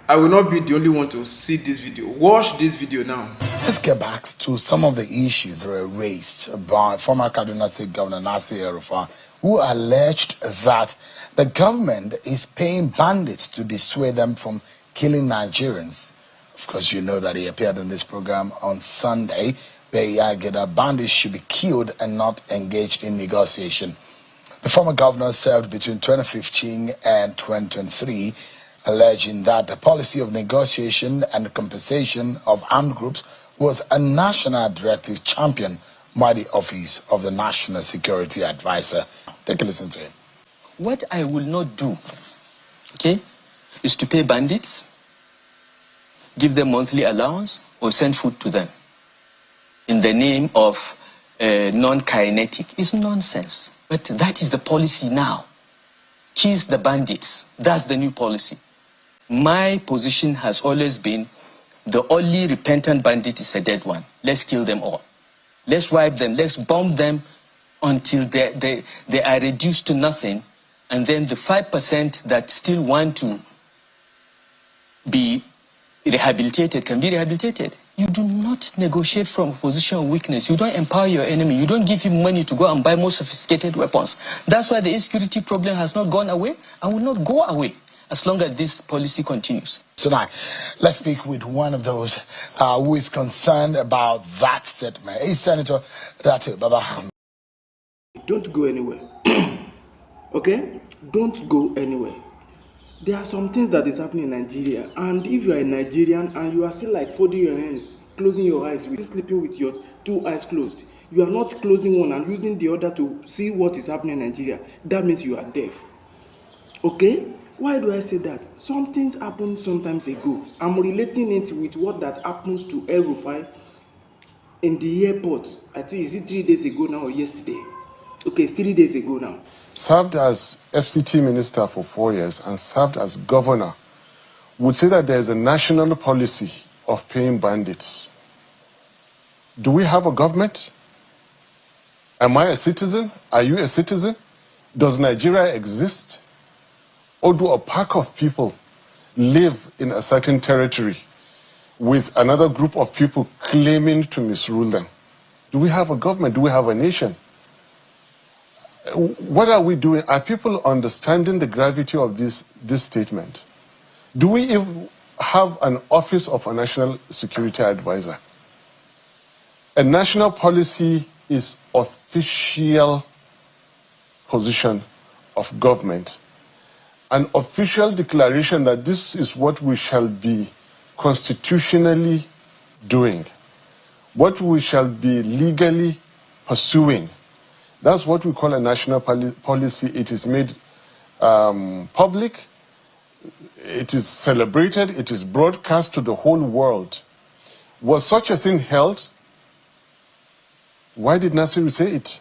I will not be the only one to see this video. Watch this video now. Let's get back to some of the issues that were raised by former Kaduna State Governor Nasril El-Rufai, who alleged that the government is paying bandits to dissuade them from killing Nigerians. Of course, you know that he appeared on this program on Sunday, where he argued that bandits should be killed and not engaged in negotiation. The former governor served between 2015 and 2023, alleging that the policy of negotiation and compensation of armed groups was a national directive championed by the Office of the National Security Advisor. Take a listen to him. What I will not do, okay, is to pay bandits, give them monthly allowance, or send food to them in the name of non-kinetic. It's nonsense. But that is the policy now. Kiss the bandits. That's the new policy. My position has always been the only repentant bandit is a dead one. Let's kill them all. Let's wipe them. Let's bomb them until they are reduced to nothing. And then the 5% that still want to be rehabilitated can be rehabilitated. You do not negotiate from a position of weakness. You don't empower your enemy. You don't give him money to go and buy more sophisticated weapons. That's why the insecurity problem has not gone away and will not go away as long as this policy continues. So now, let's speak with one of those who is concerned about that statement. Hey, Senator Ratu Baba. Don't go anywhere. Okay? Don't go anywhere. There are some things that is happening in Nigeria, and if you are a Nigerian and you are still like folding your hands, closing your eyes, still sleeping with your two eyes closed, you are not closing one and using the other to see what is happening in Nigeria, that means you are deaf. Okay? Why do I say that? Some things happened sometimes ago. I'm relating it with what that happens to El-Rufai in the airport. I think, is it 3 days ago now or yesterday? Okay, it's 3 days ago now. Served as FCT minister for 4 years and served as governor, would say that there is a national policy of paying bandits. Do we have a government? Am I a citizen? Are you a citizen? Does Nigeria exist? Or do a pack of people live in a certain territory with another group of people claiming to misrule them? Do we have a government? Do we have a nation? What are we doing? Are people understanding the gravity of this statement? Do we even have an office of a national security advisor? A national policy is official position of government. An official declaration that this is what we shall be constitutionally doing, what we shall be legally pursuing. That's what we call a national policy. It is made public, it is celebrated, it is broadcast to the whole world. Was such a thing held? Why did Nasir say it?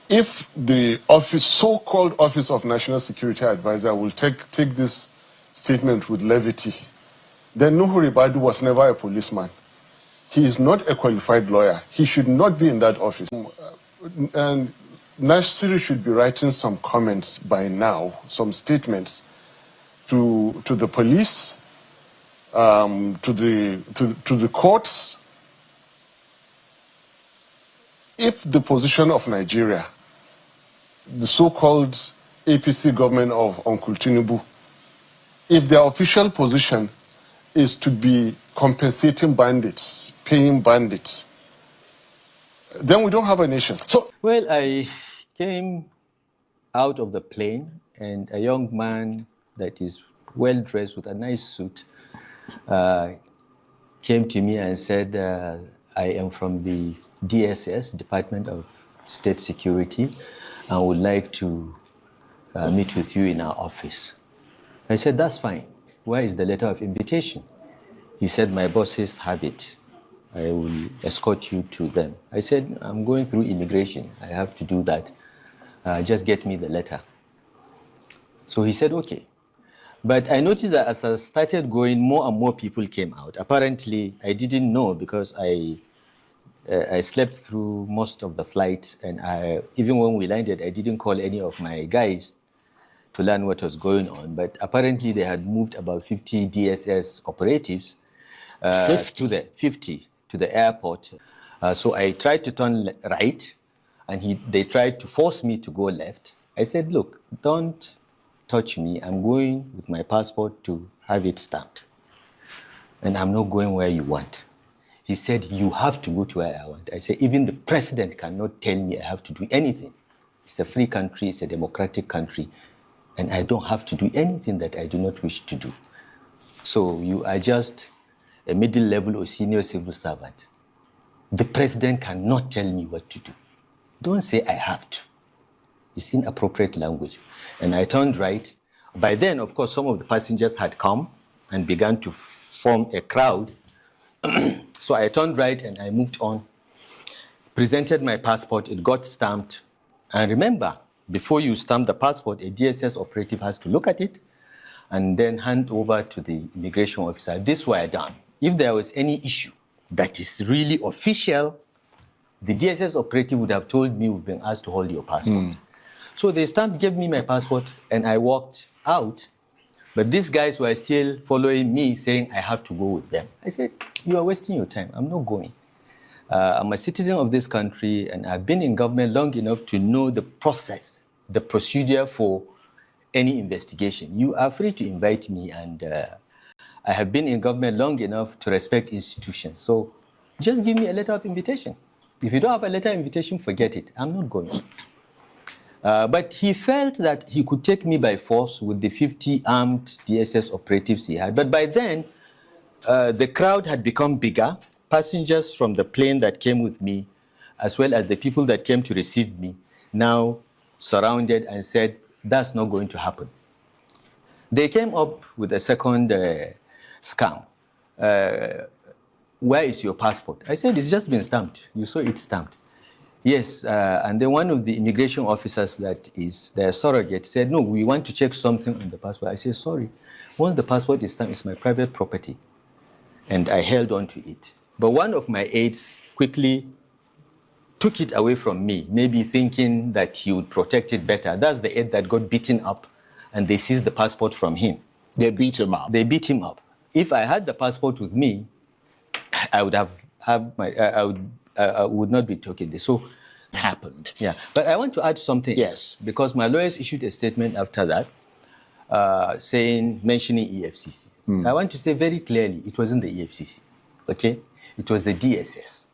If the office, so-called Office of National Security Advisor will take this statement with levity, then Nuhu Ribadu was never a policeman. He is not a qualified lawyer. He should not be in that office. And Nasir should be writing some comments by now, some statements to the police, to the courts. If the position of Nigeria, the so-called APC government of Uncle Tinubu, if their official position is to be compensating bandits, paying bandits, then we don't have a nation. So, well, I came out of the plane and a young man that is well dressed with a nice suit came to me and said, I am from the DSS, Department of State Security, and would like to meet with you in our office. I said, that's fine. Where is the letter of invitation? He said, my bosses have it. I will escort you to them. I said, I'm going through immigration. I have to do that. Just get me the letter. So he said, okay. But I noticed that as I started going, more and more people came out. Apparently, I didn't know because I slept through most of the flight, and even when we landed, I didn't call any of my guys to learn what was going on. But apparently they had moved about 50 DSS operatives 50? to the airport. So I tried to turn right, and they tried to force me to go left. I said, look, don't touch me. I'm going with my passport to have it stamped. And I'm not going where you want. He said, you have to go to where I want. I said, even the president cannot tell me I have to do anything. It's a free country, it's a democratic country, and I don't have to do anything that I do not wish to do. So you are just a middle level or senior civil servant. The president cannot tell me what to do. Don't say I have to. It's inappropriate language. And I turned right. By then, of course, some of the passengers had come and began to form a crowd. So I turned right and I moved on, presented my passport, it got stamped. And remember, before you stamp the passport, a DSS operative has to look at it and then hand over to the immigration officer. This were done. If there was any issue that is really official, the DSS operative would have told me we've been asked to hold your passport. So they stamped, gave me my passport, and I walked out. But these guys were still following me, saying I have to go with them. I said, you are wasting your time. I'm not going. I'm a citizen of this country, and I've been in government long enough to know the process, the procedure for any investigation. You are free to invite me, and I have been in government long enough to respect institutions. So just give me a letter of invitation. If you don't have a letter of invitation, forget it. I'm not going. But he felt that he could take me by force with the 50 armed DSS operatives he had. But by then, the crowd had become bigger. Passengers from the plane that came with me, as well as the people that came to receive me, now surrounded and said, that's not going to happen. They came up with a second scam. Where is your passport? I said, it's just been stamped. You saw it stamped. Yes, and then one of the immigration officers that is their surrogate said, no, we want to check something on the passport. I said, sorry, once the passport is stamped, it's my private property. And I held on to it. But one of my aides quickly took it away from me, maybe thinking that he would protect it better. That's the aide that got beaten up, and they seized the passport from him. They beat him up? They beat him up. If I had the passport with me, I would I would not be talking this. So happened. Yeah, but I want to add something. Yes. Because my lawyers issued a statement after that, mentioning EFCC. I want to say very clearly, it wasn't the EFCC, okay? It was the DSS.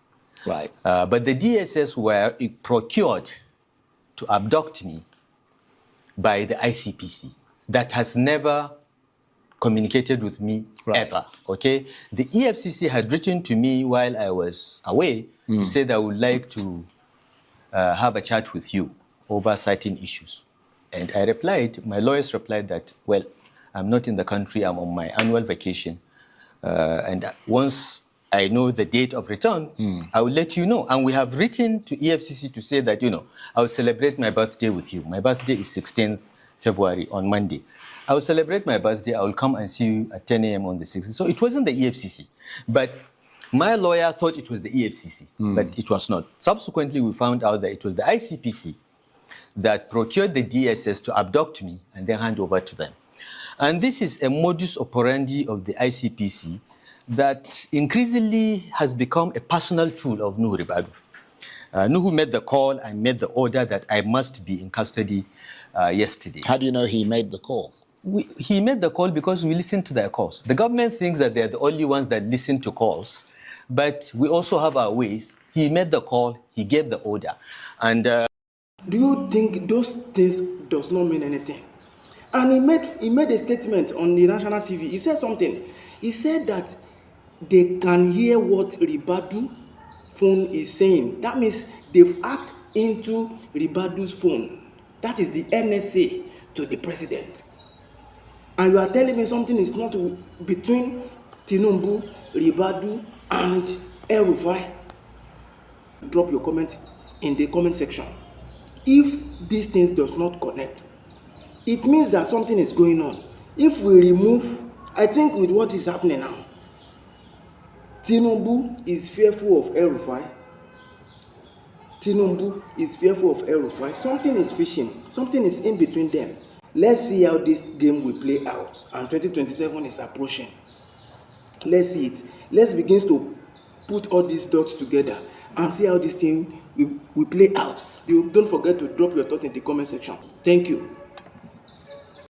Right. But the DSS were procured to abduct me by the ICPC that has never communicated with me ever, okay? The EFCC had written to me while I was away to say that I would like to have a chat with you over certain issues. And I replied, my lawyers replied that, well, I'm not in the country, I'm on my annual vacation. And once I know the date of return, I will let you know. And we have written to EFCC to say that, I will celebrate my birthday with you. My birthday is 16th February on Monday. I will celebrate my birthday. I will come and see you at 10 a.m. on the 16th. So it wasn't the EFCC. But my lawyer thought it was the EFCC, but it was not. Subsequently, we found out that it was the ICPC that procured the DSS to abduct me and then hand over to them. And this is a modus operandi of the ICPC that increasingly has become a personal tool of Nuhu Ribadu. Nuhu made the call and made the order that I must be in custody yesterday. How do you know he made the call? He made the call because we listened to their calls. The government thinks that they're the only ones that listen to calls, but we also have our ways. He made the call, he gave the order. And do you think those things does not mean anything? And he made a statement on the national TV. He said something. He said that they can hear what Ribadu phone is saying. That means they've hacked into Ribadu's phone. That is the NSA to the president. And you are telling me something is not between Tinubu, Ribadu, and El-Rufai? Drop your comments in the comment section. If these things does not connect, it means that something is going on. If we remove, I think with what is happening now, Tinubu is fearful of El-Rufai. Tinubu is fearful of El-Rufai. Something is fishing. Something is in between them. Let's see how this game will play out, and 2027 is approaching. Let's see it. Let's begin to put all these dots together and see how this thing will play out. You don't forget to drop your thought in the comment section. Thank you.